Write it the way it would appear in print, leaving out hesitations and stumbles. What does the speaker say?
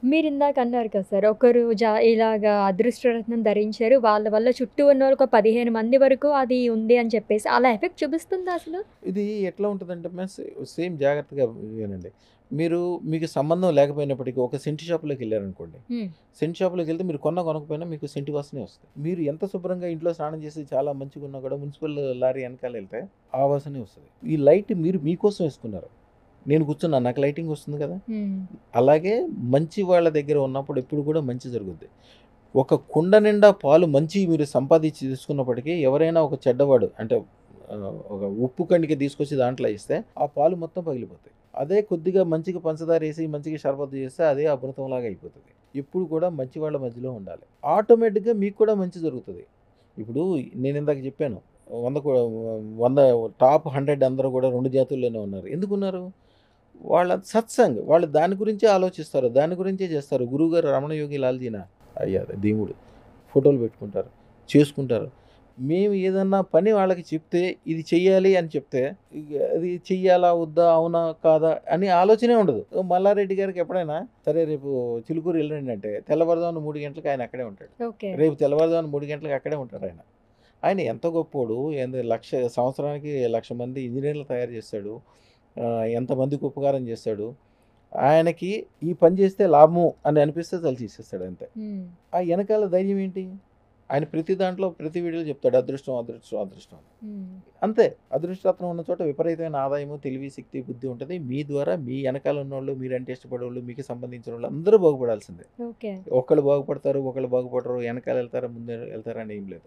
మీరిందాక అన్నారు కదా సార్, ఒకరు ఇలాగా అదృష్టరత్నం ధరించారు. వాళ్ళ వల్ల చుట్టూ ఉన్నోళ్ళకి ఒక 15 మంది వరకు అది ఉంది అని చెప్పేసి. అలా ఎఫెక్ట్ చూపిస్తుందా అసలు? ఇది ఎట్లా ఉంటదంటే సేమ్ జాగ్రత్తగా వినండి. మీకు సంబంధం లేకపోయినప్పటికీ ఒక సెంటు షాప్‌లోకెళ్లారనుకోండి. హ్మ్. సెంటు షాప్‌లోకెళ్తే మీరు కొనకపోయినా మీకు సెంటు వాసనే వస్తది. మీరు ఎంత శుభ్రంగా ఇంట్లో స్నానం చేసి చాలా మంచిగున్నా కూడా మున్సిపల్ లారీ ఎనకాలెళ్తే ఆ వాసనే వస్తది. ఈ లైట్ మీరు మీకోసం ఏసుకున్నారు. నేను కూర్చున్నా నాకు లైటింగ్ వస్తుంది కదా! హ్మ్. అలాగే మంచి వాళ్ళ దగ్గర ఉన్నప్పుడు ఎప్పుడు కూడా మంచి జరుగుద్ది. ఒక కుండ నిండా పాలు మంచియి మీరు సంపాదించి తీసుకున్నప్పటికీ ఎవరైనా ఒక చెడ్డవాడు అంటే ఒక ఉప్పు కణిక తీసుకొచ్చి దాంట్లో ఏస్తే ఆ పాలు మొత్తం పగిలిపోతాయి. అదే కొద్దిగా మంచిగా పంచదారేసి మంచిగా షర్బత్ చేస్తే అదే అమృతంలాగా అయిపోతది. ఎప్పుడు కూడా మంచి వాళ్ళ మధ్యలో ఉండాలి. ఆటోమేటిక్‌గా మీకు కూడా మంచి జరుగుతది. ఇప్పుడు నేనిందాక చెప్పాను. 100 కో 100 టాప్ 100 అందరూ కూడా 2 జాతుల్లోనే ఉన్నారు. ఎందుకున్నారు? వాళ్ళ సత్సంగ్. వాళ్ళు దాని గురించే ఆలోచిస్తారు. దాని గురించే చేస్తారు. గురువుగారు రమణయోగి లాల్‌జీనా అయ్యా దేవుడు. ఫోటోలు పెట్టుకుంటారు. చేసుకుంటారు. మేము ఏదన్నా పని వాళ్ళకి చెప్తే, ఇది చెయ్యాలి అని చెప్తే, అది చెయ్యాలా? వద్దా? అవునా? కాదా? అని ఆలోచనే ఉండదు. మల్లారెడ్డి గారికి ఎప్పుడైనా సరే రేపు చిలుకూరు ఎళ్ళండి అంటే తెల్లవారుజామున 3 గంటలకి ఆయన అక్కడే ఉంటాడు. ఓకే. రేపు తెల్లవారుజామున 3 గంటలకి అక్కడే ఉంటారాయన. ఆయన ఎంత గొప్పోడు. సంవత్సరానికి 1,00,000 మంది ఇంజినీర్‌లు తయారు చేస్తాడు. ఎంతమందికి ఉపకారం చేస్తాడు. ఆయనకి ఈ పని చేస్తే లాభము అని అనిపిస్తే చాలు చేసేస్తాడు అంతే. హ్మ్. ఆ ఎనకాల ధైర్యం ఏంటి? ఆయన ప్రతి దాంట్లో ప్రతి వీడియోలో చెప్తాడు అదృష్టం, అదృష్టం, అదృష్టం అని. హ్మ్. అంతే. అదృష్టరత్నం ఉన్న చోట విపరీతమైన ఆదాయము, తెలివి, శక్తి, బుద్ధి ఉంటది. మీ ద్వారా మీ ఎనకాల ఉన్నోళ్ళు, మీరంటే ఇష్టపడేవాళ్ళు, మీకు సంబంధించినోళ్ళు అందరూ బాగుపడాల్సిందే. ఓకే. ఒకళ్ళు బాగుపడతారు, ఒకళ్ళు బాగుపడరు, ఎనకాల ఎళ్తారా, ముందు ఎళ్తారా అని ఏం లేదు.